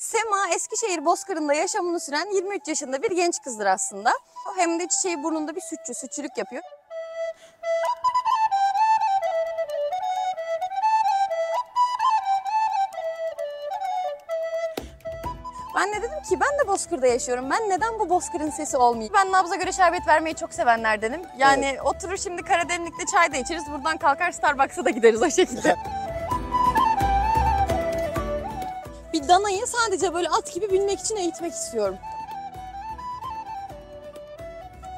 Sema Eskişehir Bozkırı'nda yaşamını süren 23 yaşında bir genç kızdır aslında. Hem de çiçeği burnunda bir sütçü, sütçülük yapıyor. Ben de dedim ki ben de Bozkır'da yaşıyorum. Ben neden bu Bozkır'ın sesi olmayayım? Ben nabza göre şerbet vermeyi çok sevenlerdenim. Yani evet. Oturur şimdi Karademlik'te çay da içeriz. Buradan kalkar Starbucks'a da gideriz o şekilde. Bir danayı sadece böyle at gibi binmek için eğitmek istiyorum.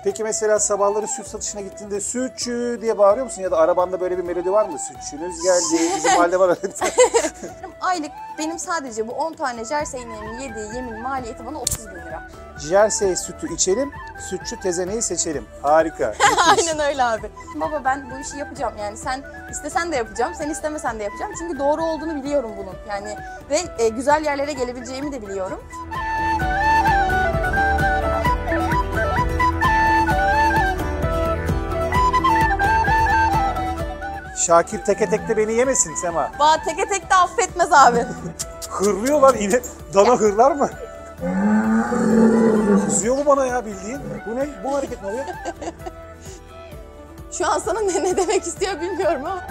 Peki mesela sabahları süt satışına gittiğinde sütçü diye bağırıyor musun? Ya da arabanda böyle bir melodi var mı? Sütçünüz geldi, bizim halde var. Aylık benim sadece bu 10 tane jersey ineğimin yediği yemin maliyeti bana 30 bin lira. Jersey sütü içelim, sütçü tezeneyi seçelim. Harika. Aynen öyle abi. Baba ben bu işi yapacağım yani sen istesen de yapacağım, sen istemesen de yapacağım. Çünkü doğru olduğunu biliyorum bunun yani ve güzel yerlere gelebileceğimi de biliyorum. Şakir teke tek de beni yemesin Sema. Teke tek de affetmez abi. Hırlıyorlar yine. Dana hırlar mı? Kızıyor mu bana ya bildiğin? Bu ne? Bu hareket ne oluyor? Şu an sana ne demek istiyor bilmiyorum ama.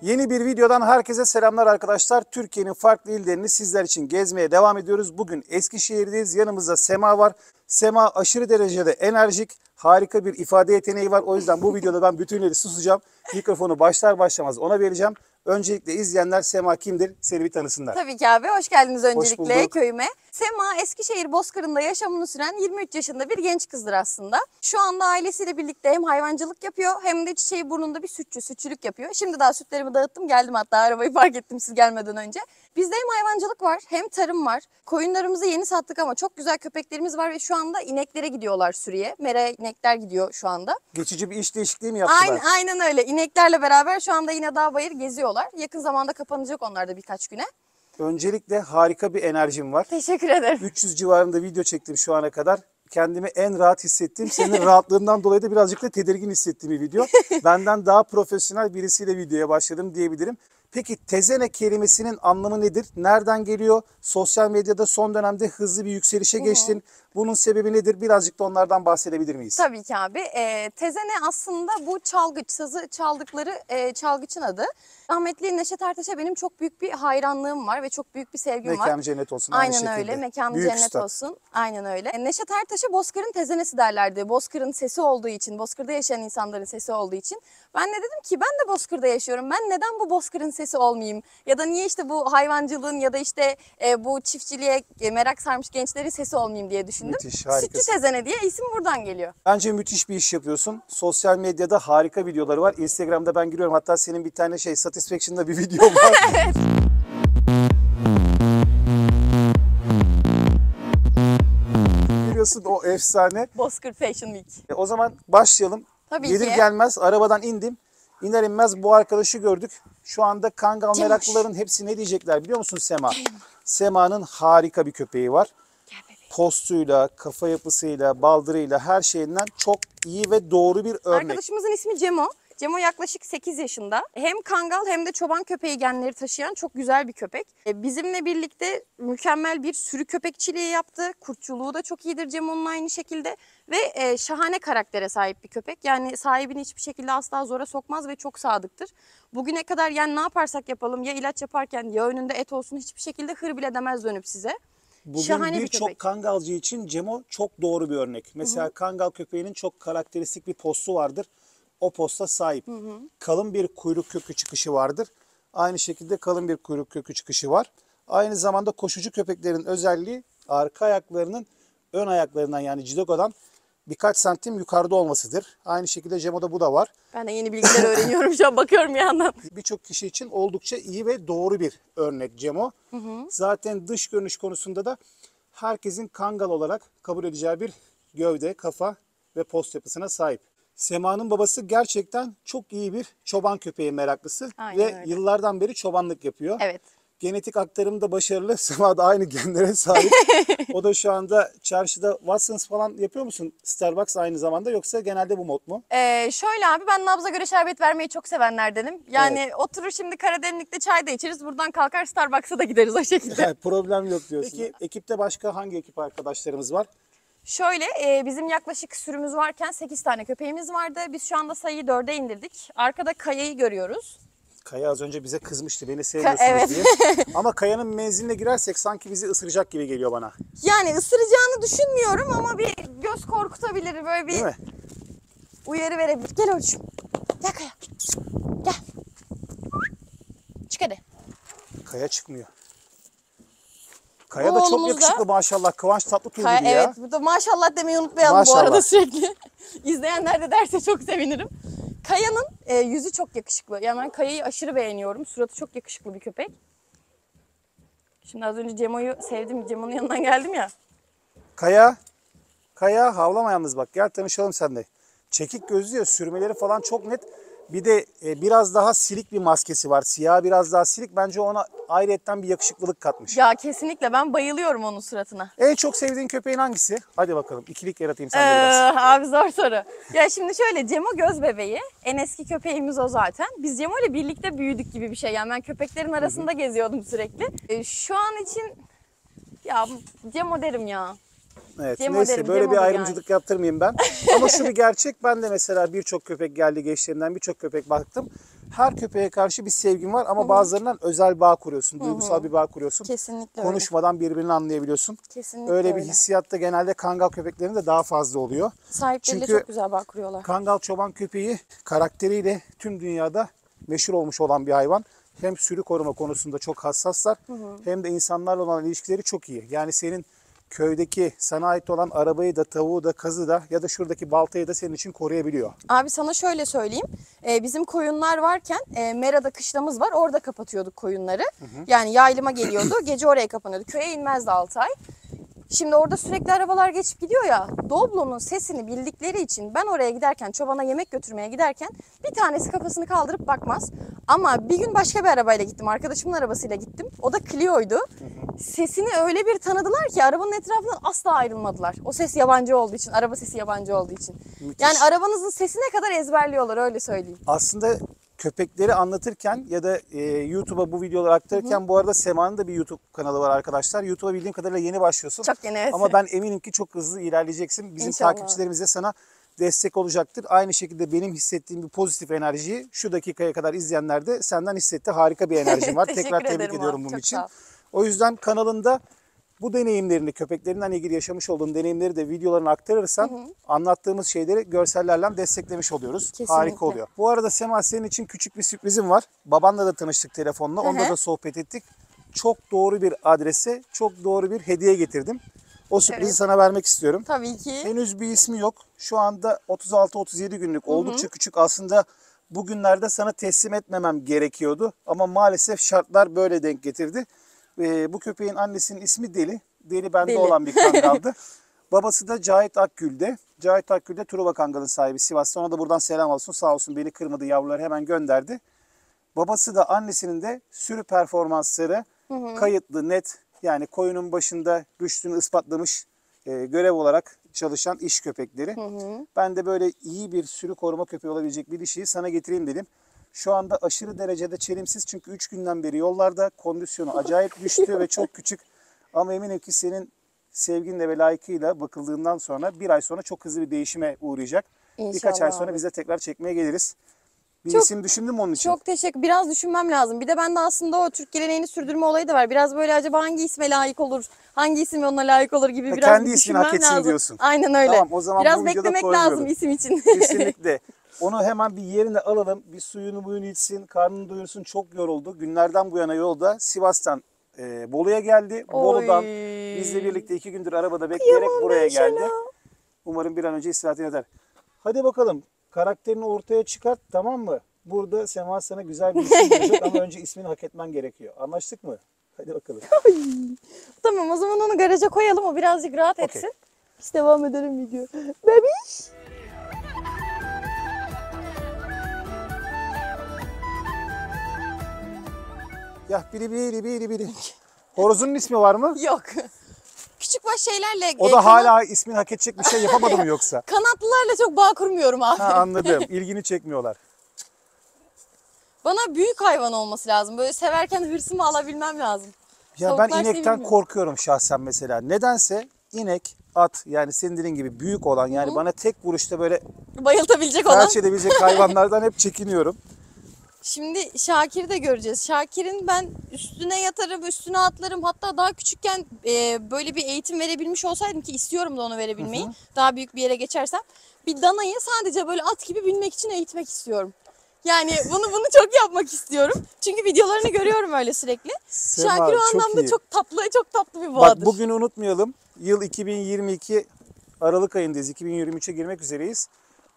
Yeni bir videodan herkese selamlar arkadaşlar. Türkiye'nin farklı illerini sizler için gezmeye devam ediyoruz. Bugün Eskişehir'deyiz. Yanımızda Sema var. Sema aşırı derecede enerjik, harika bir ifade yeteneği var. O yüzden bu videoda ben bütünleri susacağım. Mikrofonu başlar başlamaz ona vereceğim. Öncelikle izleyenler Sema kimdir? Seni bir tanısınlar. Tabii ki abi. Hoş geldiniz öncelikle Hoş köyüme. Sema Eskişehir Bozkırı'nda yaşamını süren 23 yaşında bir genç kızdır aslında. Şu anda ailesiyle birlikte hem hayvancılık yapıyor hem de çiçeği burnunda bir sütçü, sütçülük yapıyor. Şimdi daha sütlerimi dağıttım geldim hatta arabayı park ettim siz gelmeden önce. Bizde hem hayvancılık var hem tarım var. Koyunlarımızı yeni sattık ama çok güzel köpeklerimiz var ve şu anda ineklere gidiyorlar sürüye. Mera inekler gidiyor şu anda. Geçici bir iş değişikliği mi yaptılar? Aynen öyle. İneklerle beraber şu anda yine dağ bayır geziyorlar. Yakın zamanda kapanacak onlar da birkaç güne. Öncelikle harika bir enerjim var. Teşekkür ederim. 300 civarında video çektim şu ana kadar. Kendimi en rahat hissettiğim, senin rahatlığından dolayı da birazcık da tedirgin hissettiğim bir video. Benden daha profesyonel birisiyle videoya başladım diyebilirim. Peki tezene kelimesinin anlamı nedir? Nereden geliyor? Sosyal medyada son dönemde hızlı bir yükselişe geçtin. Bunun sebebi nedir? Birazcık da onlardan bahsedebilir miyiz? Tabii ki abi. Tezene aslında bu çalgıç, sazı çaldıkları çalgıçın adı. Rahmetli Neşet Ertaş'a benim çok büyük bir hayranlığım var ve çok büyük bir sevgim var. Mekanı cennet olsun. Aynen öyle. Mekanı cennet olsun. Aynen öyle. Neşet Ertaş'a Bozkır'ın tezenesi derlerdi. Bozkır'ın sesi olduğu için, Bozkır'da yaşayan insanların sesi olduğu için. Ben de dedim ki ben de Bozkır'da yaşıyorum. Ben neden bu Bozkır'ın sesi olmayayım? Ya da niye işte bu hayvancılığın ya da işte bu çiftçiliğe merak sarmış gençlerin sesi olmayayım diye düşündüm. Müthiş, harikasın. Sütçü tezene diye isim buradan geliyor. Bence müthiş bir iş yapıyorsun. Sosyal medyada harika videoları var. Instagram'da ben giriyorum. Hatta senin bir tane Satisfaction'da bir video var. Evet. Biliyorsun o efsane. Bozkır Fashion Week. O zaman başlayalım. Tabii Gelir ki. gelmez arabadan indim. İner inmez bu arkadaşı gördük. Şu anda Kangal meraklıların hepsi ne diyecekler biliyor musun Sema? Sema'nın harika bir köpeği var. Postuyla, kafa yapısıyla, baldırıyla her şeyinden çok iyi ve doğru bir örnek. Arkadaşımızın ismi Cemo. Cemo yaklaşık 8 yaşında. Hem kangal hem de çoban köpeği genleri taşıyan çok güzel bir köpek. Bizimle birlikte mükemmel bir sürü köpekçiliği yaptı. Kurtçuluğu da çok iyidir Cemo'nun aynı şekilde. Ve şahane karaktere sahip bir köpek. Yani sahibini hiçbir şekilde asla zora sokmaz ve çok sadıktır. Bugüne kadar yani ne yaparsak yapalım ya ilaç yaparken ya önünde et olsun hiçbir şekilde hır bile demez dönüp size. Bugün birçok kangalcı için Cemo çok doğru bir örnek. Mesela kangal köpeğinin çok karakteristik bir postu vardır. O posta sahip. Kalın bir kuyruk kökü çıkışı vardır. Aynı şekilde kalın bir kuyruk kökü çıkışı var. Aynı zamanda koşucu köpeklerin özelliği arka ayaklarının ön ayaklarından yani cidogodan birkaç santim yukarıda olmasıdır. Aynı şekilde Cemo'da bu da var. Ben de yeni bilgiler öğreniyorum şu an bakıyorum bir yandan. Birçok kişi için oldukça iyi ve doğru bir örnek Cemo. Zaten dış görünüş konusunda da herkesin kangal olarak kabul edeceği bir gövde, kafa ve post yapısına sahip. Sema'nın babası gerçekten çok iyi bir çoban köpeği meraklısı. Aynen ve öyle. yıllardan beri çobanlık yapıyor. Evet. Genetik aktarımı da başarılı. Sema da aynı genlere sahip. O da şu anda çarşıda Watsons falan yapıyor musun? Starbucks aynı zamanda, yoksa genelde bu mod mu? Şöyle abi, ben nabza göre şerbet vermeyi çok sevenlerdenim. Yani oturur şimdi Karademlik'te çay da içeriz. Buradan kalkar Starbucks'a da gideriz o şekilde. Problem yok diyorsun. Peki ekipte başka hangi ekip arkadaşlarımız var? Şöyle bizim yaklaşık sürümüz varken 8 tane köpeğimiz vardı. Biz şu anda sayıyı 4'e indirdik. Arkada Kaya'yı görüyoruz. Kaya az önce bize kızmıştı, beni sevmiyorsunuz evet. diye. Ama Kaya'nın menziline girersek sanki bizi ısıracak gibi geliyor bana. Yani ısıracağını düşünmüyorum ama bir göz korkutabilir, böyle bir Değil mi? uyarı verebilir. Gel oğlum. Gel Kaya. Gel. Çık hadi. Kaya çıkmıyor. Kaya Bu da çok oğlumuz da- yakışıklı maşallah. Kıvanç Tatlıtuğ Kaya, gibi ya. evet, bu da maşallah demeyi unutmayalım bu Maşallah. arada sürekli. İzleyenler de derse çok sevinirim. Kaya'nın yüzü çok yakışıklı. Yani ben Kaya'yı aşırı beğeniyorum. Suratı çok yakışıklı bir köpek. Şimdi az önce Cemo'yu sevdim. Cemo'nun yanından geldim ya. Kaya. Kaya havlama yalnız bak. Gel tanışalım seninle. Çekik gözlü ya, sürmeleri falan çok net. Bir de biraz daha silik bir maskesi var. Siyah biraz daha silik. Bence ona ayrıyetten bir yakışıklılık katmış. Ya kesinlikle ben bayılıyorum onun suratına. En çok sevdiğin köpeğin hangisi? Hadi bakalım. İkilik yaratayım sende biraz. Abi zor soru. Ya şimdi şöyle, Cemo göz bebeği. En eski köpeğimiz o zaten. Biz Cemo ile birlikte büyüdük gibi bir şey. Yani ben köpeklerin arasında geziyordum sürekli. Şu an için ya Cemo derim ya. Evet, Cemo neyse derim, böyle Cemo bir derim ayrımcılık yaptırmayayım ben. Ama şu bir gerçek, ben de mesela birçok köpek geldi geçlerinden, birçok köpek baktım. Her köpeğe karşı bir sevgim var ama bazılarından özel bağ kuruyorsun, duygusal bir bağ kuruyorsun. Kesinlikle öyle. Konuşmadan birbirini anlayabiliyorsun. Kesinlikle Öyle bir öyle. hissiyatta genelde kangal köpeklerinde daha fazla oluyor. Sahipleriyle Çünkü çok güzel bağ kuruyorlar. kangal çoban köpeği karakteriyle tüm dünyada meşhur olmuş olan bir hayvan. Hem sürü koruma konusunda çok hassaslar, hem de insanlarla olan ilişkileri çok iyi. Yani senin köydeki sana ait olan arabayı da, tavuğu da, kazı da ya da şuradaki baltayı da senin için koruyabiliyor. Abi sana şöyle söyleyeyim. Bizim koyunlar varken Mera'da kışlamız var. Orada kapatıyorduk koyunları. Yani yaylıma geliyordu. Gece oraya kapanıyordu. Köye inmezdi 6 ay. Şimdi orada sürekli arabalar geçip gidiyor ya. Doblo'nun sesini bildikleri için ben oraya giderken, çobana yemek götürmeye giderken bir tanesi kafasını kaldırıp bakmaz. Ama bir gün başka bir arabayla gittim. Arkadaşımın arabasıyla gittim. O da Clio'ydu. Sesini öyle bir tanıdılar ki arabanın etrafından asla ayrılmadılar. O ses yabancı olduğu için, araba sesi yabancı olduğu için. Müthiş. Yani arabanızın sesine kadar ezberliyorlar, öyle söyleyeyim. Aslında köpekleri anlatırken ya da YouTube'a bu videoları aktarırken, bu arada Sema'nın da bir YouTube kanalı var arkadaşlar. YouTube'a bildiğim kadarıyla yeni başlıyorsun. Çok yeni, evet. Ama ben eminim ki çok hızlı ilerleyeceksin. Bizim İnşallah. takipçilerimiz de sana destek olacaktır. Aynı şekilde benim hissettiğim bir pozitif enerjiyi şu dakikaya kadar izleyenler de senden hissetti. Harika bir enerjin var. Teşekkür Tekrar tebrik ederim ediyorum abi, bunun çok için. sağ ol. O yüzden kanalında bu deneyimlerini, köpeklerinden ilgili yaşamış olduğun deneyimleri de videolarına aktarırsan anlattığımız şeyleri görsellerle desteklemiş oluyoruz. Kesinlikle. Harika oluyor. Bu arada Sema, senin için küçük bir sürprizim var. Babanla da tanıştık telefonla. Onunla da sohbet ettik. Çok doğru bir adrese, çok doğru bir hediye getirdim. O sürprizi Evet. sana vermek istiyorum. Tabii ki. Henüz bir ismi yok. Şu anda 36-37 günlük, oldukça küçük. Aslında bugünlerde sana teslim etmemem gerekiyordu. Ama maalesef şartlar böyle denk getirdi. Bu köpeğin annesinin ismi Deli. Deli bende Deli. olan bir kangaldı. Babası da Cahit Akgül'de. Cahit Akgül de Truva Kangal'ın sahibi Sivas'ta. Ona da buradan selam olsun. Sağ olsun, beni kırmadı, yavruları hemen gönderdi. Babası da annesinin de sürü performansları kayıtlı, net. Yani koyunun başında güçlüğünü ispatlamış, görev olarak çalışan iş köpekleri. Ben de böyle iyi bir sürü koruma köpeği olabilecek bir dişiyi sana getireyim dedim. Şu anda aşırı derecede çelimsiz, çünkü 3 günden beri yollarda, kondisyonu acayip düştü ve çok küçük. Ama eminim ki senin sevginle ve layıkıyla bakıldığından sonra bir ay sonra çok hızlı bir değişime uğrayacak. Birkaç ay İnşallah sonra abi. biz de tekrar çekmeye geliriz. Bir Çok- isim düşündün mü onun için? Çok teşekkür. Biraz düşünmem lazım. Bir de bende aslında o Türk geleneğini sürdürme olayı da var. Biraz böyle acaba hangi isme layık olur, hangi isim ona layık olur gibi biraz kendi bir ismini hak düşünmem etsin lazım. diyorsun. Aynen öyle. Tamam, o zaman biraz bu videoda beklemek koymuyorum. lazım isim için. Kesinlikle. Onu hemen bir yerine alalım. Bir suyunu buyunu içsin, karnını doyursun. Çok yoruldu. Günlerden bu yana yolda. Sivas'tan Bolu'ya geldi. Bolu'dan bizle birlikte 2 gündür arabada bekleyerek buraya geldi. Umarım bir an önce istirahatine eder. Hadi bakalım. Karakterini ortaya çıkart, tamam mı? Burada Sema sana güzel bir isim verecek ama önce ismini hak etmen gerekiyor. Anlaştık mı? Hadi bakalım. Tamam, o zaman onu garaja koyalım, o birazcık rahat Okey. etsin. Biz devam edelim video. Bebiş. Ya biri biri biri biri. Horozunun ismi var mı? Yok. Küçük baş şeylerle O da hala ismini hak edecek bir şey yapamadı mı yoksa? kanatlılarla çok bağ kurmuyorum abi. Ha, anladım. İlgini çekmiyorlar. Bana büyük hayvan olması lazım. Böyle severken hırsımı alabilmem lazım. Ya Tavuklar ben inekten sevilmiyor. korkuyorum şahsen mesela. Nedense inek, at yani senin dediğin gibi büyük olan yani bana tek vuruşta böyle Bayıltabilecek olan. felç edebilecek hayvanlardan hep çekiniyorum. Şimdi Şakir'i de göreceğiz. Şakir'in ben üstüne yatarım, üstüne atlarım. Hatta daha küçükken böyle bir eğitim verebilmiş olsaydım ki istiyorum da onu verebilmeyi. Daha büyük bir yere geçersem. Bir danayı sadece böyle at gibi binmek için eğitmek istiyorum. Yani bunu çok yapmak istiyorum. Çünkü videolarını görüyorum öyle sürekli. Sema, Şakir o çok anlamda iyi. çok tatlı bir Bak boğadır. bugünü unutmayalım. Yıl 2022 Aralık ayındayız. 2023'e girmek üzereyiz.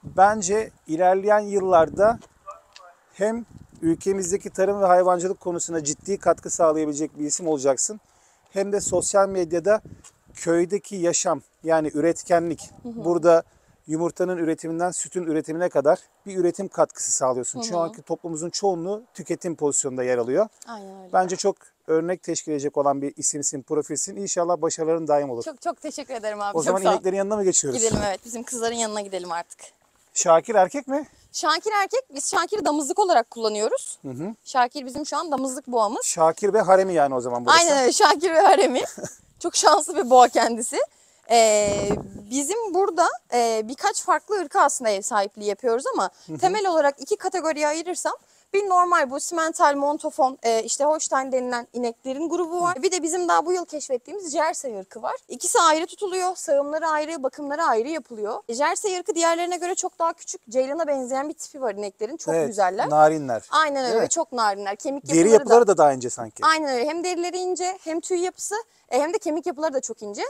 Bence ilerleyen yıllarda hem ülkemizdeki tarım ve hayvancılık konusuna ciddi katkı sağlayabilecek bir isim olacaksın. Hem de sosyal medyada köydeki yaşam yani üretkenlik. Burada yumurtanın üretiminden sütün üretimine kadar bir üretim katkısı sağlıyorsun. Şu anki toplumumuzun çoğunluğu tüketim pozisyonunda yer alıyor. Aynen öyle. Bence çok örnek teşkil edecek olan bir isimsin, profilsin. İnşallah başarıların daim olur. Çok teşekkür ederim abi. O zaman çok sağ ol. ineklerin yanına mı geçiyoruz? Gidelim evet. Bizim kızların yanına gidelim artık. Şakir erkek mi? Şakir erkek. Biz Şakir'i damızlık olarak kullanıyoruz. Şakir bizim şu an damızlık boğamız. Şakir ve haremi yani o zaman burası. Aynen öyle. Şakir ve haremi. Çok şanslı bir boğa kendisi. Bizim burada birkaç farklı ırka aslında ev sahipliği yapıyoruz ama temel olarak iki kategoriye ayırırsam bir normal bu simental, montofon, işte Holstein denilen ineklerin grubu var. Bir de bizim daha bu yıl keşfettiğimiz Jersey ırkı var. İkisi ayrı tutuluyor. Sağımları ayrı, bakımları ayrı yapılıyor. Jersey ırkı diğerlerine göre çok daha küçük. Ceylana benzeyen bir tipi var ineklerin. Çok Evet, güzeller. narinler. Aynen Değil öyle. mi? Çok narinler. Kemik Deri yapıları yapıları da daha ince sanki. Aynen öyle. Hem derileri ince hem tüy yapısı hem de kemik yapıları da çok ince.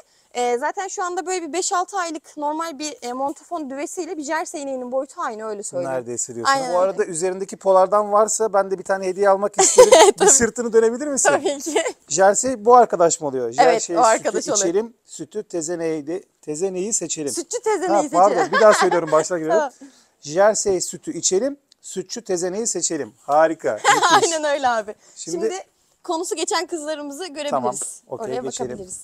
Zaten şu anda böyle bir 5-6 aylık normal bir montofon düvesiyle bir jersey ineğinin boyutu aynı öyle söyleyeyim. Neredeyse diyorsun. Aynen Bu arada üzerindeki polardan varsa ben de bir tane hediye almak isterim. Bir sırtını dönebilir misin? Tabii ki. Jersey bu arkadaş mı oluyor? Jersey o arkadaş sütü oluyor. içelim, sütü tezeneyi seçelim. Sütçü tezeneyi Ha, seçelim. pardon bir daha söylüyorum baştan giriyorum. Tamam. Jersey sütü içelim, sütçü tezeneyi seçelim. Harika. Müthiş. Aynen öyle abi. Şimdi- Şimdi konusu geçen kızlarımızı görebiliriz. Tamam, okey, Oraya geçelim. bakabiliriz.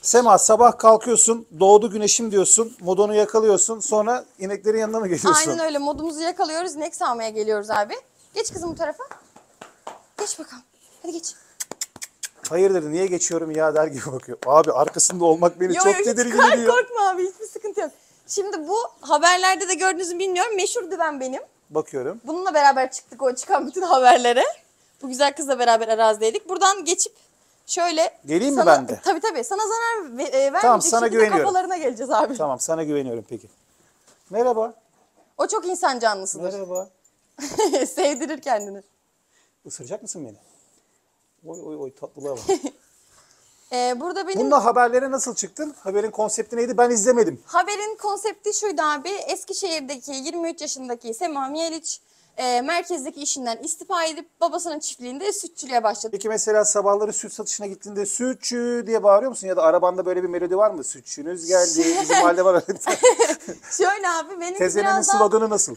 Sema sabah kalkıyorsun, doğdu güneşim diyorsun, modonu yakalıyorsun. Sonra ineklerin yanına mı geliyorsun? Aynen öyle. Modumuzu yakalıyoruz. İnek sağmaya geliyoruz abi. Geç kızım bu tarafa. Geç bakalım. Hadi geç. Hayırdır niye geçiyorum ya der gibi bakıyor. Abi arkasında olmak beni çok hiç tedirgin ediyor. korkma abi. Hiçbir sıkıntı yok. Şimdi bu haberlerde de gördünüz mü bilmiyorum. Meşhur düven benim. Bakıyorum. Bununla beraber çıktık o çıkan bütün haberlere. Bu güzel kızla beraber arazideydik. Buradan geçip şöyle... Geleyim mi sana, ben de? Tabii. Sana zarar vermeyecek Tamam, sana şekilde güveniyorum. kafalarına geleceğiz abi. Tamam sana güveniyorum peki. Merhaba. O çok insan canlısıdır. Merhaba. Sevdirir kendini. Isıracak mısın beni? Oy tatlılığa bak. Burada benim Bununla haberlere nasıl çıktın? Haberin konsepti neydi? Ben izlemedim. haberin konsepti şuydu abi. Eskişehir'deki 23 yaşındaki Sema Miyeliç merkezdeki işinden istifa edip babasının çiftliğinde sütçülüğe başladı. Peki mesela sabahları süt satışına gittiğinde sütçü diye bağırıyor musun? Ya da arabanda böyle bir melodi var mı? Sütçünüz geldi. Bizim mahallede var öyle bir tane. Şöyle abi benimki Tezenenin biraz daha... sloganı nasıl?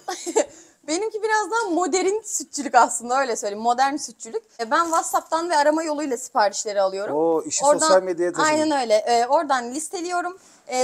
Benimki biraz daha modern sütçülük aslında öyle söyleyeyim. Modern sütçülük. Ben WhatsApp'tan ve arama yoluyla siparişleri alıyorum. Oo, işi sosyal medyaya taşıdın. Aynen öyle. Oradan listeliyorum.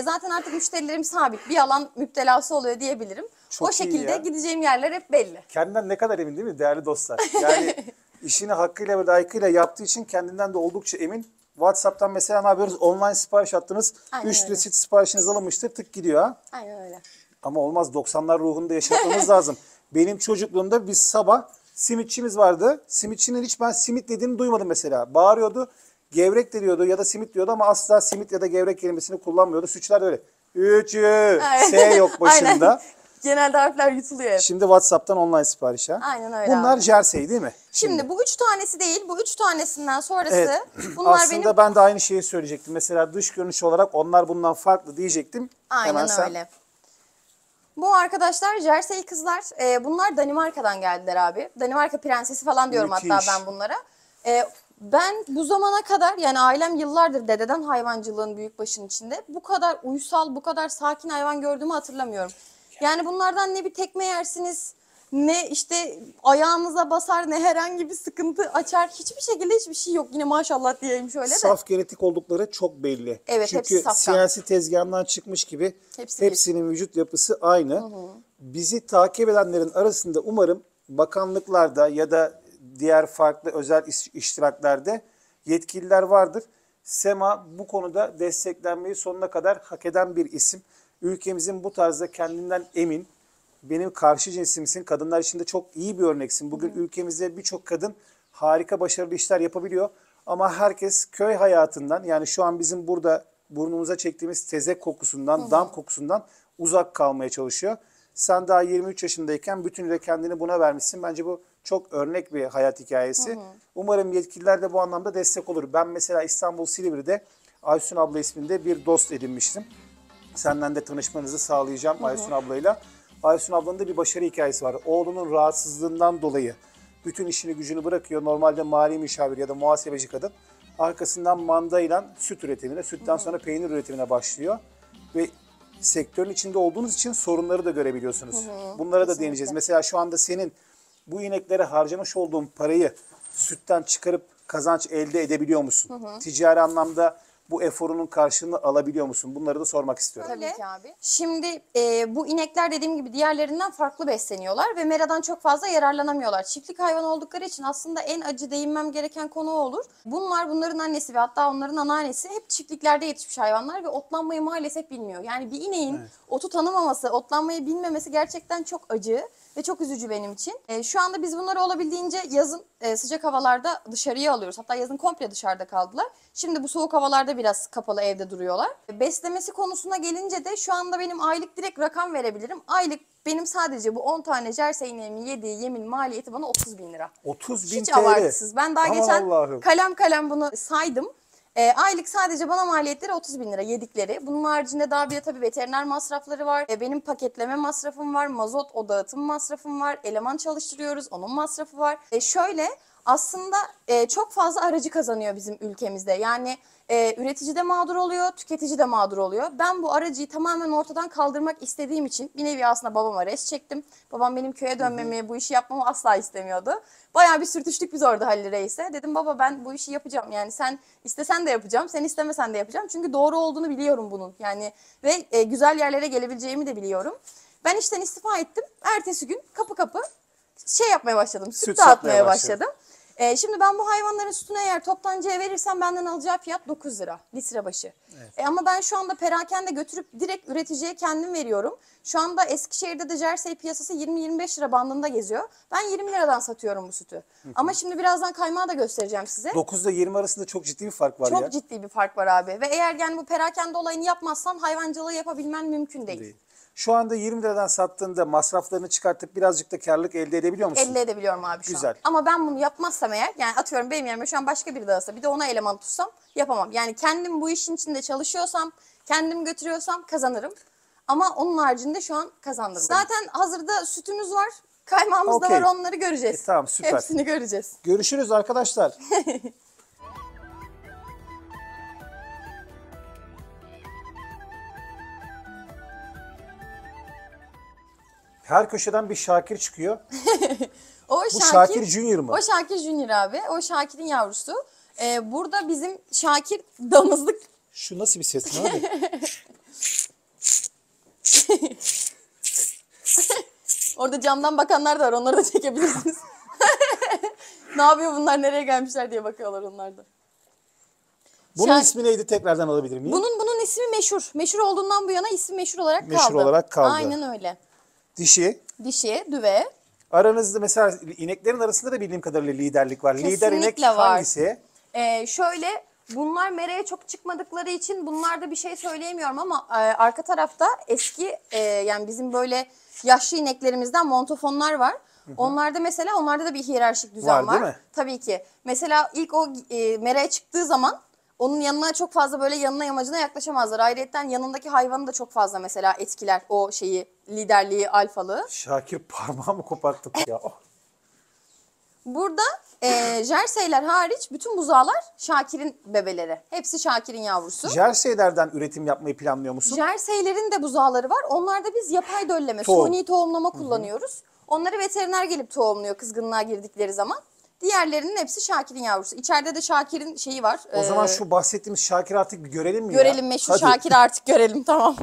Zaten artık müşterilerim sabit. Bir alan müptelası oluyor diyebilirim. Çok o iyi şekilde ya. gideceğim yerler hep belli. Kendinden ne kadar emin değil mi değerli dostlar? Yani işini hakkıyla ve layıkıyla yaptığı için kendinden de oldukça emin. WhatsApp'tan mesela ne yapıyoruz? Online sipariş attınız. Aynen 3 öyle. sit siparişiniz alınmıştır. Tık gidiyor ha. Aynen öyle. Ama olmaz 90'lar ruhunda yaşatmamız lazım. Benim çocukluğumda biz sabah simitçimiz vardı. Simitçinin hiç ben simit dediğini duymadım mesela. Bağırıyordu. Gevrek de diyordu ya da simit diyordu ama asla simit ya da gevrek kelimesini kullanmıyordu. Sütçüler de öyle. S yok başında. Aynen. Genelde harfler yutuluyor hep. Şimdi WhatsApp'tan online sipariş ha. Aynen öyle Bunlar abi. jersey değil mi? Şimdi bu 3 tanesi değil. Bu 3 tanesinden sonrası Evet. bunlar Aslında benim... ben de aynı şeyi söyleyecektim. Mesela dış görünüş olarak onlar bundan farklı diyecektim. Hemen Aynen sen- öyle. Bu arkadaşlar Jersey kızlar. Bunlar Danimarka'dan geldiler abi. Danimarka prensesi falan diyorum Müthiş. hatta ben bunlara. Ben bu zamana kadar yani ailem yıllardır dededen hayvancılığın büyükbaşının içinde. Bu kadar uysal, bu kadar sakin hayvan gördüğümü hatırlamıyorum. Yani bunlardan ne bir tekme yersiniz, ne işte ayağınıza basar, ne herhangi bir sıkıntı açar. Hiçbir şekilde hiçbir şey yok. Yine maşallah diyeyim şöyle de. Saf genetik oldukları çok belli. Evet, hepsi Çünkü safkan. CNC tezgahından çıkmış gibi Hepsi bir. hepsinin vücut yapısı aynı. Bizi takip edenlerin arasında umarım bakanlıklarda ya da diğer farklı özel iştiraklerde yetkililer vardır. Sema bu konuda desteklenmeyi sonuna kadar hak eden bir isim. Ülkemizin bu tarzda kendinden emin, benim karşı cinsimsin, kadınlar için de çok iyi bir örneksin. Bugün ülkemizde birçok kadın harika başarılı işler yapabiliyor. Ama herkes köy hayatından, yani şu an bizim burada burnumuza çektiğimiz tezek kokusundan, dam kokusundan uzak kalmaya çalışıyor. Sen daha 23 yaşındayken bütünüyle kendini buna vermişsin. Bence bu çok örnek bir hayat hikayesi. Umarım yetkililer de bu anlamda destek olur. Ben mesela İstanbul Silivri'de Aysun abla isminde bir dost edinmiştim. Senden de tanışmanızı sağlayacağım Aysun ablayla. Aysun ablanın da bir başarı hikayesi var. Oğlunun rahatsızlığından dolayı bütün işini gücünü bırakıyor. Normalde mali müşavir ya da muhasebeci kadın. Arkasından mandayla süt üretimine, sütten sonra peynir üretimine başlıyor. Ve sektörün içinde olduğunuz için sorunları da görebiliyorsunuz. Bunlara da değineceğiz. Mesela şu anda senin bu ineklere harcamış olduğun parayı sütten çıkarıp kazanç elde edebiliyor musun? Ticari anlamda bu eforunun karşılığını alabiliyor musun? Bunları da sormak istiyorum. Tabii ki abi. Şimdi bu inekler dediğim gibi diğerlerinden farklı besleniyorlar ve meradan çok fazla yararlanamıyorlar. Çiftlik hayvanı oldukları için aslında en acı değinmem gereken konu o olur. Bunların annesi ve hatta onların anneannesi hep çiftliklerde yetişmiş hayvanlar ve otlanmayı maalesef bilmiyor. Yani bir ineğin otu tanımaması, otlanmayı bilmemesi gerçekten çok acı ve çok üzücü benim için. Şu anda biz bunları olabildiğince yazın sıcak havalarda dışarıya alıyoruz. Hatta yazın komple dışarıda kaldılar. Şimdi bu soğuk havalarda biraz kapalı evde duruyorlar. Beslemesi konusuna gelince de şu anda benim aylık direkt rakam verebilirim. Aylık benim sadece bu 10 tane jersey ineğimin yediği yemin maliyeti bana 30 bin lira. 30 bin Hiç TL. abartısız. Ben daha Aman geçen Allah'ım. kalem kalem bunu saydım. Aylık sadece bana maliyetleri 30 bin lira yedikleri. Bunun haricinde daha bir de tabii veteriner masrafları var. Benim paketleme masrafım var. Mazot o dağıtım masrafım var. Eleman çalıştırıyoruz. Onun masrafı var. Şöyle aslında çok fazla aracı kazanıyor bizim ülkemizde. Yani üretici de mağdur oluyor, tüketici de mağdur oluyor. Ben bu aracıyı tamamen ortadan kaldırmak istediğim için bir nevi aslında babama res çektim. Babam benim köye dönmemi, bu işi yapmamı asla istemiyordu. Bayağı bir sürtüştük biz orada Halil Reis'e. Dedim baba ben bu işi yapacağım. Yani sen istesen de yapacağım, sen istemesen de yapacağım. Çünkü doğru olduğunu biliyorum bunun. Yani ve güzel yerlere gelebileceğimi de biliyorum. Ben işten istifa ettim. Ertesi gün kapı kapı yapmaya başladım. Süt dağıtmaya başladım. Şimdi ben bu hayvanların sütünü eğer toptancıya verirsem benden alacağı fiyat 9 lira litre başı. Evet. Ama ben şu anda perakende götürüp direkt üreticiye kendim veriyorum. Şu anda Eskişehir'de de jersey piyasası 20-25 lira bandında geziyor. Ben 20 liradan satıyorum bu sütü. Ama şimdi birazdan kaymağı da göstereceğim size. 9 ile 20 arasında çok ciddi bir fark var ya. Çok ciddi bir fark var abi. Ve eğer yani bu perakende olayını yapmazsan hayvancılığı yapabilmen mümkün değil. Şu anda 20 liradan sattığında masraflarını çıkartıp birazcık da karlılık elde edebiliyor musun? Elde edebiliyorum abi şu Güzel. an. Ama ben bunu yapmazsam eğer, yani atıyorum benim yerime şu an başka biri dağılsa bir de ona eleman tutsam yapamam. Yani kendim bu işin içinde çalışıyorsam, kendim götürüyorsam kazanırım. Ama onun haricinde şu an kazandırmam. Zaten hazırda sütümüz var, kaymağımız da var, onları göreceğiz. Tamam, süper. Hepsini göreceğiz. Görüşürüz arkadaşlar. Her köşeden bir Şakir çıkıyor. Bu Şakir Junior mu? O Şakir Junior abi. O Şakir'in yavrusu. Burada bizim Şakir damızlık. Şu nasıl bir ses lan abi? Orada camdan bakanlar da var. Onları da çekebilirsiniz. Ne yapıyor bunlar? Nereye gelmişler diye bakıyorlar onlar da. Bunun ismi neydi tekrardan alabilir miyim? Bunun ismi Meşhur. Meşhur olduğundan bu yana ismi Meşhur olarak kaldı. Meşhur olarak kaldı. Aynen öyle. Dişi. Dişi, düve. Aranızda mesela ineklerin arasında da bildiğim kadarıyla liderlik var. Lider inek Kesinlikle var. hangisi? Şöyle bunlar meraya çok çıkmadıkları için bunlarda bir şey söyleyemiyorum ama arka tarafta eski yani bizim böyle yaşlı ineklerimizden montofonlar var. Onlarda mesela onlarda da bir hiyerarşik düzen var. Değil mi? Tabii ki. Mesela ilk o meraya çıktığı zaman onun yanına çok fazla böyle yanına yamacına yaklaşamazlar. Ayrıyeten yanındaki hayvanı da çok fazla mesela etkiler o liderliği, alfalığı. Şakir parmağımı koparttık ya. Oh. Burada jerseyler hariç bütün buzağlar Şakir'in bebeleri. Hepsi Şakir'in yavrusu. Jerseylerden üretim yapmayı planlıyor musun? Jerseylerin de buzağları var. Onlarda biz yapay dölleme, Tohum. suni tohumlama kullanıyoruz. Onları veteriner gelip tohumluyor kızgınlığa girdikleri zaman. Diğerlerinin hepsi Şakir'in yavrusu. İçeride de Şakir'in şeyi var. O zaman şu bahsettiğimiz Şakir artık bir görelim mi ya? Görelim meşhur Hadi. Şakir'i artık görelim, tamam.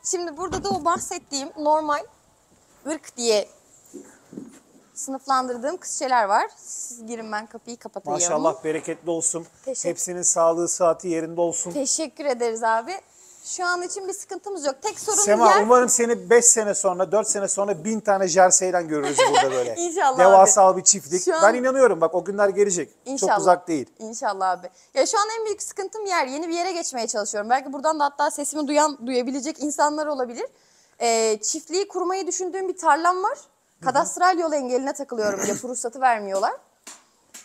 Şimdi burada da o bahsettiğim normal ırk diye sınıflandırdığım kızçeler var. Siz girin, ben kapıyı kapatayım. Maşallah bereketli olsun. Teşekkür. Hepsinin sağlığı, sıhhati yerinde olsun. Teşekkür ederiz abi. Şu an için bir sıkıntımız yok. Tek sorun Sema, yer... umarım seni 5 sene sonra, 4 sene sonra 1000 tane jerseyle görürüz burada böyle. İnşallah Devasa bir çiftlik. Şu an- Ben inanıyorum, bak o günler gelecek. İnşallah. Çok uzak değil. İnşallah abi. Ya şu an en büyük sıkıntım yer. Yeni bir yere geçmeye çalışıyorum. Belki buradan da hatta sesimi duyabilecek insanlar olabilir. Çiftliği kurmayı düşündüğüm bir tarlam var. Kadastral yol engeline takılıyorum. Yapı ruhsatı vermiyorlar.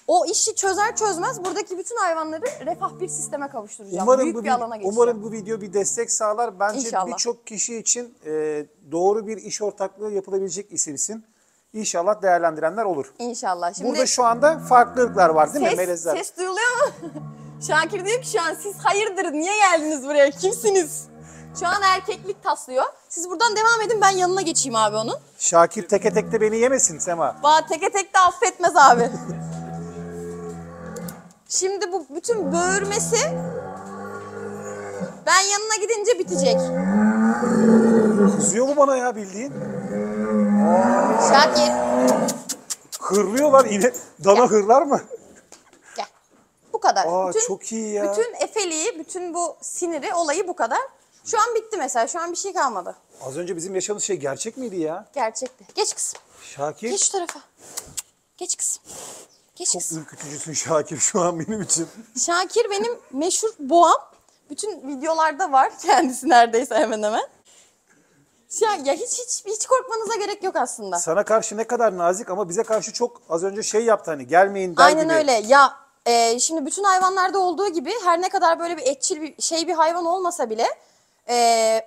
O işi çözer çözmez buradaki bütün hayvanları refah bir sisteme kavuşturacağım. Büyük bir alana geçeceğim. Umarım bu video bir destek sağlar. Bence İnşallah. birçok kişi için doğru bir iş ortaklığı yapılabilecek isimsin. İnşallah değerlendirenler olur. İnşallah. Şimdi Burada şu anda farklı ırklar var değil mi melezler? ses duyuluyor mu? Şakir diyor ki şu an siz hayırdır, niye geldiniz buraya, kimsiniz? Şu an erkeklik taslıyor. Siz buradan devam edin, ben yanına geçeyim abi onun. Şakir teke tekte beni yemesin Sema. Teke tek de affetmez abi. Şimdi bu bütün böğürmesi ben yanına gidince bitecek. Kızıyor mu bana ya bildiğin? Şakir Hırlıyorlar yine. Dana hırlar mı? gel. Bu kadar. Aa, çok iyi ya. Bütün efeliği, bütün bu siniri, olayı bu kadar. Şu an bitti mesela. Şu an bir şey kalmadı. Az önce bizim yaşadığımız şey gerçek miydi ya? Gerçekti. Geç kızım. Şakir, Geç şu tarafa. Geç kızım. Geç çok kızım. ürkütücüsün Şakir şu an benim için. Şakir benim meşhur boğam. Bütün videolarda var kendisi neredeyse hemen hemen. Ya hiç korkmanıza gerek yok aslında. Sana karşı ne kadar nazik ama bize karşı çok az önce şey yaptı hani gelmeyin der Aynen gibi. öyle. Ya şimdi bütün hayvanlarda olduğu gibi her ne kadar böyle bir etçil bir hayvan olmasa bile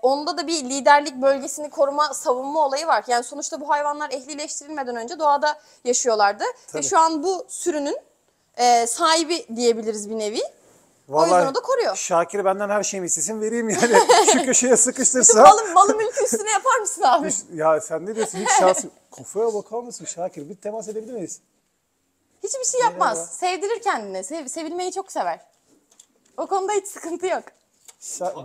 onda da bir liderlik bölgesini koruma, savunma olayı var. Yani sonuçta bu hayvanlar ehlileştirilmeden önce doğada yaşıyorlardı. Tabii. Ve şu an bu sürünün sahibi diyebiliriz bir nevi. Vallahi o yüzden o da koruyor. Şakir benden her şeyimi istesin vereyim yani. Şu köşeye sıkıştırsa. Malı mülkü üstüne yapar mısın abi? Ya sen ne diyorsun hiç şahsi. Kafaya bakar mısın Şakir? Bir temas edebilir miyiz? Hiçbir şey yapmaz. Merhaba. Sevdirir kendini. Sevilmeyi çok sever. O konuda hiç sıkıntı yok.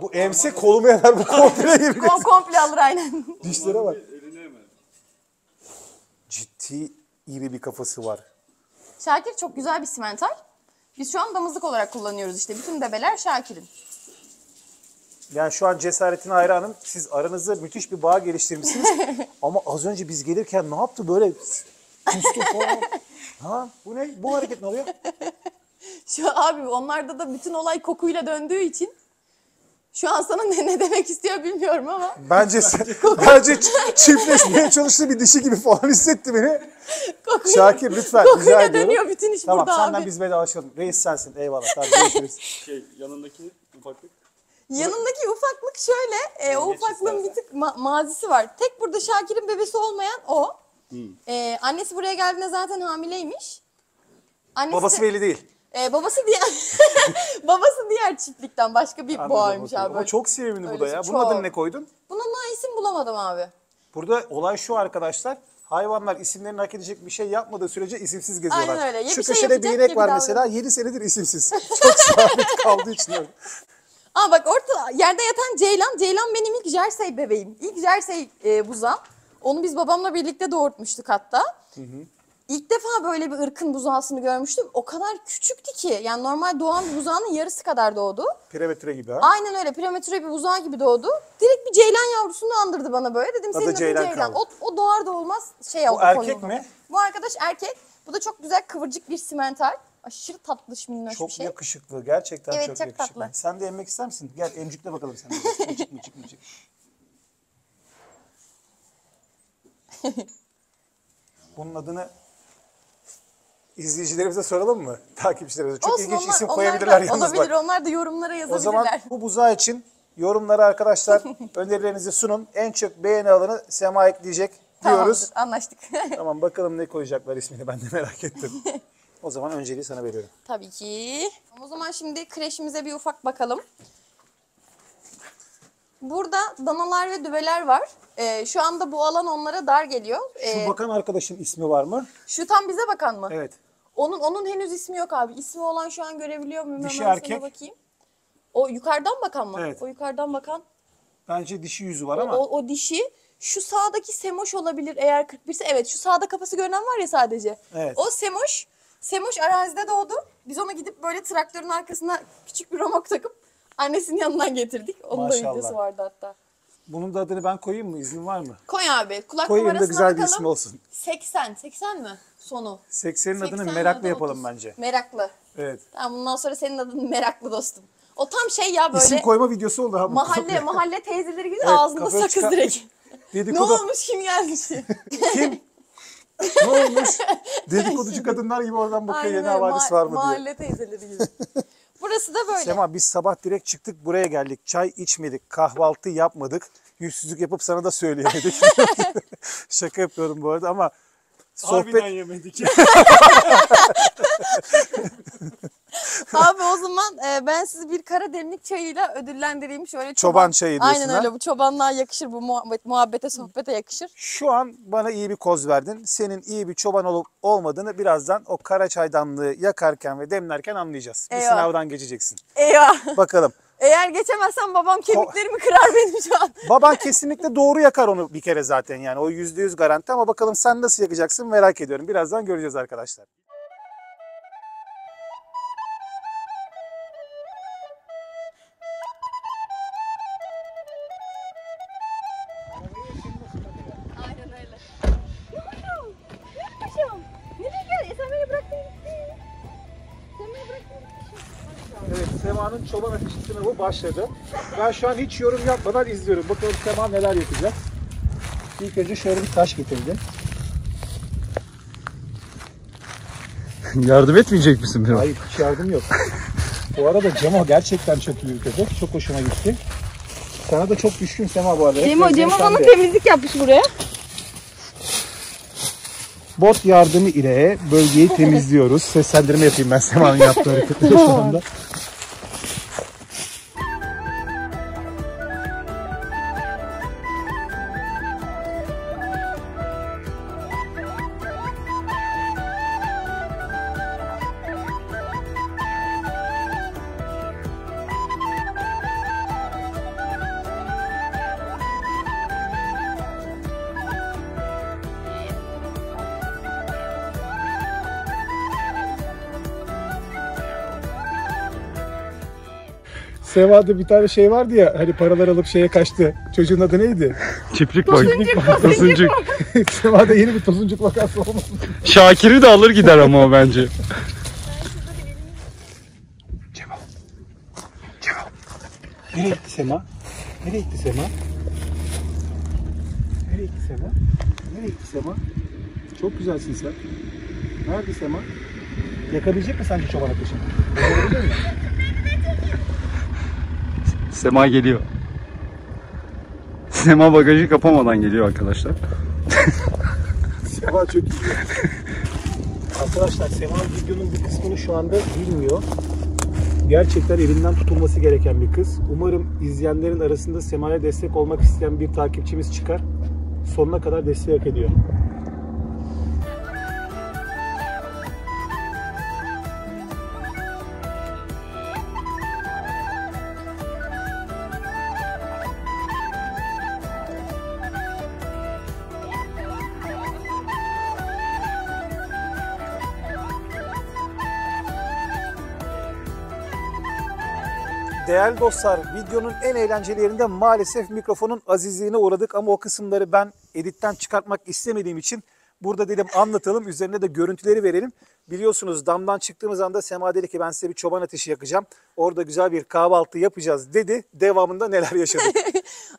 Bu emse kolumu yener bu komple gibi. Komple alır aynen. Dişlere bak. Ciddi iri bir kafası var. Şakir çok güzel bir simental. Biz şu an damızlık olarak kullanıyoruz işte. Bütün bebeler Şakir'in. Yani şu an cesaretine hayranım. Siz aranızda müthiş bir bağ geliştirmişsiniz. Ama az önce biz gelirken ne yaptı böyle? Kustu falan. Ha bu ne? Bu hareket ne oluyor? Abi onlarda da bütün olay kokuyla döndüğü için şu an sana ne demek istiyor bilmiyorum ama. Bence çiftleşmeye çalıştı bir dişi gibi falan hissetti beni. Şakir lütfen rica Kokuyla ediyorum. dönüyor bütün iş Tamam burada senden abi. biz vedalaşalım. Reis sensin eyvallah. Tamam görüşürüz. Yanındaki ufaklık. Yanındaki ufaklık şöyle, o ufaklığın bir tık mazisi var. Tek burada Şakir'in bebesi olmayan o. Annesi buraya geldiğinde zaten hamileymiş. Annesi Babası belli değil. babası diğer babası diğer çiftlikten başka bir Anladım, boğaymış okey. abi. Ama çok sevimli bu da Öylesi ya. Bunun çok. adını ne koydun? Buna daha isim bulamadım abi. Burada olay şu arkadaşlar. Hayvanlar isimlerini hak edecek bir şey yapmadığı sürece isimsiz geziyorlar. Aynen öyle. Ya Şu bir şey köşede bir yapacak inek ya var bir mesela 7 senedir isimsiz. Çok sabit kaldığı için öyle. Aa bak orta yerde yatan Ceylan. Ceylan benim ilk jersey bebeğim. İlk jersey buzağım. Onu biz babamla birlikte doğurtmuştuk hatta. İlk defa böyle bir ırkın buzağısını görmüştüm. O kadar küçüktü ki. Yani normal doğan bir buzağının yarısı kadar doğdu. Premetre gibi ha. Aynen öyle. Prematüre bir buzağı gibi doğdu. Direkt bir ceylan yavrusunu andırdı bana böyle. Dedim Adı senin adın Ceylan Ceylan. kaldı. O doğar doğmaz şey oldu. erkek koyuldu. mi? Bu arkadaş erkek. Bu da çok güzel kıvırcık bir simental. Aşırı tatlış minnoş Çok bir şey. yakışıklı. Gerçekten Evet, çok çok yakışıklı. tatlı. Sen de emmek ister misin? Gel emcikle bakalım sen de. Mıcık. Bunun adını izleyicilerimize soralım mı? Takipçilerimize. Çok Olsun, ilginç isim onlar koyabilirler da yalnız olabilir. bak. Onlar da yorumlara O yazabilirler. zaman bu buzağı için yorumlara arkadaşlar önerilerinizi sunun. En çok beğeni alanı Sema ekleyecek diyoruz. Tamamdır, anlaştık. Tamam bakalım ne koyacaklar ismini ben de merak ettim. O zaman önceliği sana veriyorum. Tabii ki. O zaman şimdi kreşimize bir ufak bakalım. Burada danalar ve düveler var. Şu anda bu alan onlara dar geliyor. Şu bakan arkadaşın ismi var mı? Şu tam bize bakan mı? Evet. Onun henüz ismi yok abi. İsmi olan şu an görebiliyor muyum? Dişi Hemen erkek. sana bakayım. O yukarıdan bakan mı? Evet. O yukarıdan bakan. Bence dişi yüzü var ama. O dişi. Şu sağdaki Semoş olabilir eğer 41 ise. Evet, şu sağda kafası görünen var ya sadece. Evet. O Semoş. Semoş arazide doğdu. Biz onu gidip böyle traktörün arkasına küçük bir romok takıp annesinin yanından getirdik. Onun da Maşallah. videosu vardı hatta. Bunun da adını ben koyayım mı? İznin var mı? Koy abi. Kulak Koyayım da numarasına güzel bir bakalım. isim olsun. 80 mi sonu? 80'in adını 80 meraklı ya da yapalım 30. bence. Meraklı. Evet. Tamam, bundan sonra senin adın meraklı dostum. O tam şey ya böyle İsim koyma videosu oldu ha. bu. mahalle teyzeleri gibi Evet, ağzında kafayı sakız çıkartmış. direkt. Ne Dedikodu. olmuş, kim gelmiş? Kim? Ne olmuş? Dedikoducu kadınlar gibi oradan bakıyor yeni havadis var mı diye. Mahalle teyzeleri gibi. Burası da böyle. Sema biz sabah direkt çıktık buraya geldik. Çay içmedik, kahvaltı yapmadık. Yüzsüzlük yapıp sana da söyleyemedik. Şaka yapıyorum bu arada ama Harbiden sohbet... yemedik. Abi o zaman ben sizi bir kara demlik çayıyla ödüllendireyim. Şöyle Çoban çayı diyorsun, Aynen ha? öyle, bu çobanlığa yakışır, bu muhabbete sohbete yakışır. Şu an bana iyi bir koz verdin. Senin iyi bir çoban olup olmadığını birazdan o kara çaydanlığı yakarken ve demlerken anlayacağız. Bir Eyvah. sınavdan geçeceksin. Eyvah. Bakalım. Eğer geçemezsem babam kemiklerimi kırar benim şu an. Baban kesinlikle doğru yakar onu bir kere zaten yani. O %100 garanti ama bakalım sen nasıl yakacaksın merak ediyorum. Birazdan göreceğiz arkadaşlar. Aynen öyle. Yavrum, yapmışım. Nereye gel? Sen beni bıraktın gittin. Sen beni bıraktın gittin. Evet, Sema'nın çoban ateşi sınavı başladı. Ben şu an hiç yorum yapmadan izliyorum. Bakalım Sema neler yapacak. İlk önce şöyle bir taş getirdim. Yardım etmeyecek misin biraz? Hayır, hiç yardım yok. Bu arada Cemo gerçekten çok iyi bir köpek. Çok hoşuma gitti. Sana da çok düşkün Sema bu arada. Cemo bana temizlik yapmış buraya. Bot yardımı ile bölgeyi temizliyoruz. Seslendirme yapayım ben Sema'nın yaptığı hareketleri şu anda. Seva'da bir tane şey vardı ya hani paralar alıp şeye kaçtı. Çocuğun adı neydi? Çiftlik bak. Tosuncuk. Seva'da yeni bir tosuncuk vakası olmasın. Şakir'i de alır gider ama o bence. Cemo. Nereye gitti Sema? Nereye gitti Sema? Nereye gitti Sema? Nereye gitti Sema? Çok güzelsin sen. Nerede Sema? Yakabilecek mi sence çoban ateşi? Yakabilir mi? Sema geliyor. Sema bagajı kapamadan geliyor arkadaşlar. Sema çok iyi. Arkadaşlar Sema videonun bir kısmını şu anda bilmiyor. Gerçekten elinden tutulması gereken bir kız. Umarım izleyenlerin arasında Sema'ya destek olmak isteyen bir takipçimiz çıkar. Sonuna kadar desteği hak ediyor. Değerli dostlar, videonun en eğlenceli yerinde maalesef mikrofonun azizliğine uğradık ama o kısımları ben editten çıkartmak istemediğim için burada dedim anlatalım, üzerine de görüntüleri verelim. Biliyorsunuz damdan çıktığımız anda Sema dedi ki ben size bir çoban ateşi yakacağım. Orada güzel bir kahvaltı yapacağız dedi. Devamında neler yaşadık?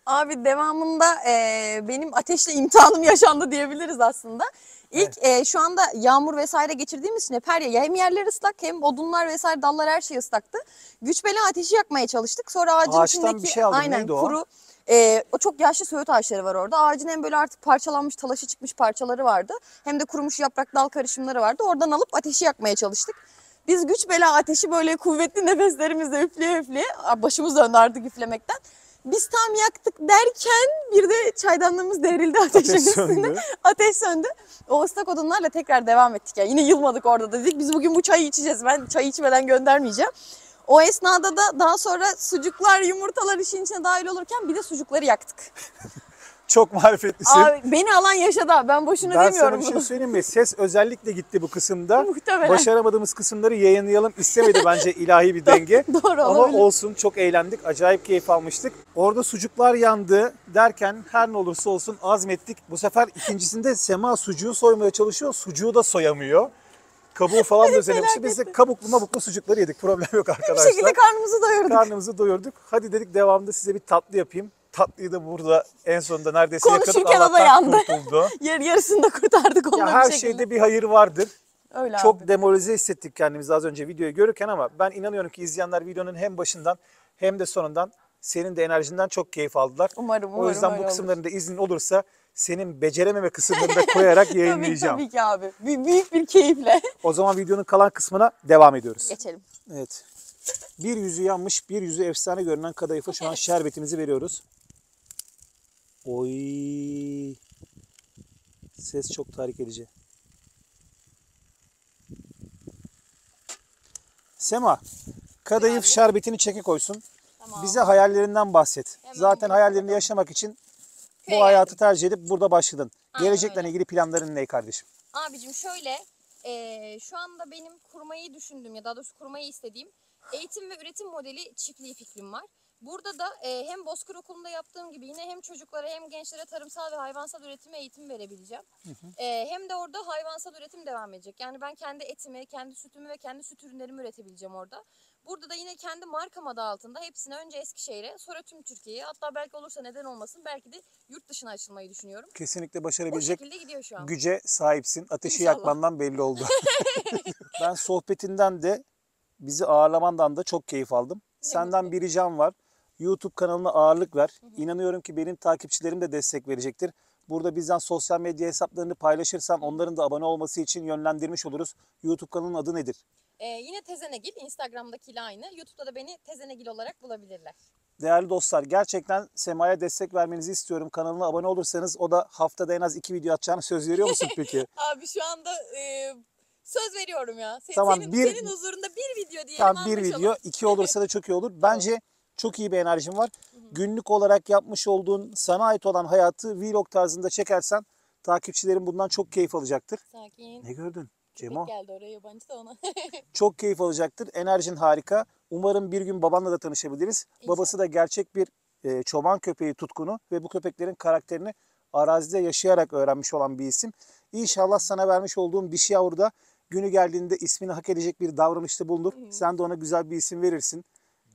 Abi devamında benim ateşle imtihanım yaşandı diyebiliriz aslında. İlk şu anda yağmur vesaire geçirdiğimiz için hep her yer, hem yerler ıslak hem odunlar vesaire dallar her şey ıslaktı. Güç bela ateşi yakmaya çalıştık. Sonra ağacın Ağaçtan içindeki bir şey aldın, aynen neydi o? kuru o çok yaşlı söğüt ağaçları var orada. Ağacın hem böyle artık parçalanmış, talaşı çıkmış parçaları vardı. Hem de kurumuş yaprak dal karışımları vardı. Oradan alıp ateşi yakmaya çalıştık. Biz güç bela ateşi böyle kuvvetli nefeslerimizle üfleye üfleye başımız döndü artık üflemekten. Biz tam yaktık derken bir de çaydanlığımız devrildi ateşin Ateş üstünde. söndü. Ateş söndü. O ıslak odunlarla tekrar devam ettik. Yani yine yılmadık orada, dedik. Biz bugün bu çayı içeceğiz. Ben çayı içmeden göndermeyeceğim. O esnada da daha sonra sucuklar, yumurtalar işin içine dahil olurken bir de sucukları yaktık. Çok marifetlisin. Abi beni alan yaşadı abi. Ben boşuna Ben demiyorum sana bir şey bunu. söyleyeyim mi? Ses özellikle gitti bu kısımda. Muhtemelen. Başaramadığımız kısımları yayınlayalım istemedi bence ilahi bir denge. Doğru Ama olabilir. olsun, çok eğlendik. Acayip keyif almıştık. Orada sucuklar yandı derken her ne olursa olsun azmettik. Bu sefer ikincisinde Sema sucuğu soymaya çalışıyor. Sucuğu da soyamıyor. Kabuğu falan da özelemişti. Biz de kabuklu mabuklu sucukları yedik. Problem yok Bir arkadaşlar. şekilde karnımızı doyurduk. Karnımızı doyurduk. Hadi dedik devamında size bir tatlı yapayım. Tatlıyı da burada en sonunda neredeyse yakaladık. Konuşurken o da Allah'tan yandı. kurtuldu. Yarısını da kurtardık onunla Ya her bir şekilde. şeyde bir hayır vardır. Öyle Çok abi. demoralize hissettik kendimizi az önce videoyu görürken ama ben inanıyorum ki izleyenler videonun hem başından hem de sonundan senin de enerjinden çok keyif aldılar. Umarım O yüzden bu öyle olur. kısımlarında iznin olursa senin becerememe kısımlarını da koyarak yayınlayacağım. Tabii ki abi. Büyük bir keyifle. O zaman videonun kalan kısmına devam ediyoruz. Geçelim. Evet. Bir yüzü yanmış, bir yüzü efsane görünen kadayıfa şu an şerbetimizi veriyoruz. Oy. Ses çok tahrik edici. Sema, kadayıf şerbetini çeke koysun. Tamam. Bize hayallerinden bahset. Hemen Zaten bakalım. hayallerini yaşamak için Köye bu hayatı geldim. tercih edip burada başladın. Aynen Gelecekle öyle. ilgili planların ne kardeşim? Abicim şöyle, şu anda benim kurmayı düşündüğüm ya daha doğrusu kurmayı istediğim eğitim ve üretim modeli çiftliği fikrim var. Burada da hem Bozkır Okulu'nda yaptığım gibi yine hem çocuklara hem gençlere tarımsal ve hayvansal üretime eğitim verebileceğim. Hem de orada hayvansal üretim devam edecek. Yani ben kendi etimi, kendi sütümü ve kendi süt ürünlerimi üretebileceğim orada. Burada da yine kendi markam adı altında hepsini önce Eskişehir'e sonra tüm Türkiye'ye, hatta belki olursa neden olmasın belki de yurt dışına açılmayı düşünüyorum. Kesinlikle O başarabilecek şekilde gidiyor şu an. güce sahipsin. Ateşi İnşallah. yakmandan belli oldu. Ben sohbetinden de bizi ağırlamandan da çok keyif aldım. Senden mutlu. bir ricam var. YouTube kanalına ağırlık ver. İnanıyorum ki benim takipçilerim de destek verecektir. Burada bizden sosyal medya hesaplarını paylaşırsan onların da abone olması için yönlendirmiş oluruz. YouTube kanalının adı nedir? Yine Tezenegil, Instagram'dakiyle aynı. YouTube'da da beni Tezenegil olarak bulabilirler. Değerli dostlar, gerçekten Sema'ya destek vermenizi istiyorum. Kanalına abone olursanız o da haftada en az 2 video atacağını söz veriyor musun peki? Abi şu anda söz veriyorum ya. Tamam, senin huzurunda bir video diyelim, Tam bir anlaşalım. video, 2 olursa da çok iyi olur. Bence çok iyi bir enerjim var. Günlük olarak yapmış olduğun, sana ait olan hayatı vlog tarzında çekersen takipçilerim bundan çok keyif alacaktır. Sakin. Ne gördün? Köpek Cemo. geldi oraya, yabancı da ona. Çok keyif alacaktır. Enerjin harika. Umarım bir gün babanla da tanışabiliriz. İnşallah. Babası da gerçek bir çoban köpeği tutkunu ve bu köpeklerin karakterini arazide yaşayarak öğrenmiş olan bir isim. İnşallah sana vermiş olduğum dişi yavru da günü geldiğinde ismini hak edecek bir davranışta bulunur. Sen de ona güzel bir isim verirsin.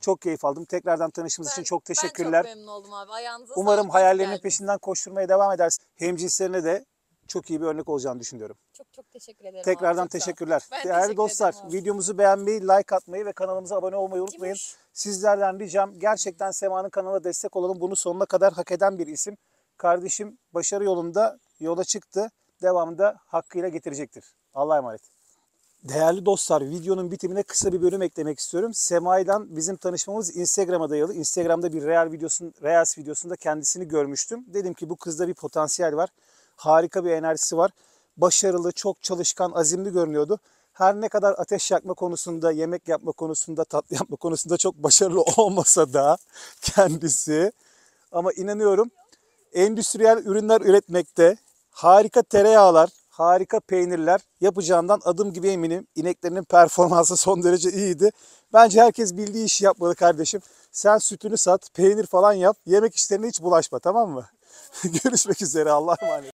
Çok keyif aldım. Tekrardan tanıştığımız için çok teşekkürler. Ben çok memnun oldum abi. Ayağınıza Umarım sağlık, hayallerinin geldiniz. peşinden koşturmaya devam edersin. Hemcinslerine de çok iyi bir örnek olacağını düşünüyorum. Çok teşekkür ederim abi, Tekrardan çok sağ ol. teşekkürler. Ben Değerli teşekkür dostlar, ederim abi. videomuzu beğenmeyi, like atmayı ve kanalımıza abone olmayı unutmayın. Cimuş. Sizlerden ricam gerçekten Sema'nın kanalına destek olalım. Bunu sonuna kadar hak eden bir isim. Kardeşim başarı yolunda yola çıktı. Devamında hakkıyla getirecektir. Allah'a emanet. Değerli dostlar, videonun bitimine kısa bir bölüm eklemek istiyorum. Sema'yla bizim tanışmamız Instagram'a dayalı. Instagram'da bir Reels videosunda kendisini görmüştüm. Dedim ki bu kızda bir potansiyel var. Harika bir enerjisi var. Başarılı, çok çalışkan, azimli görünüyordu. Her ne kadar ateş yakma konusunda, yemek yapma konusunda, tatlı yapma konusunda çok başarılı olmasa da kendisi. Ama inanıyorum endüstriyel ürünler üretmekte, harika tereyağlar, harika peynirler yapacağından adım gibi eminim. İneklerinin performansı son derece iyiydi. Bence herkes bildiği işi yapmalı kardeşim. Sen sütünü sat, peynir falan yap. Yemek işlerine hiç bulaşma, tamam mı? Görüşmek üzere. Allah'a emanet.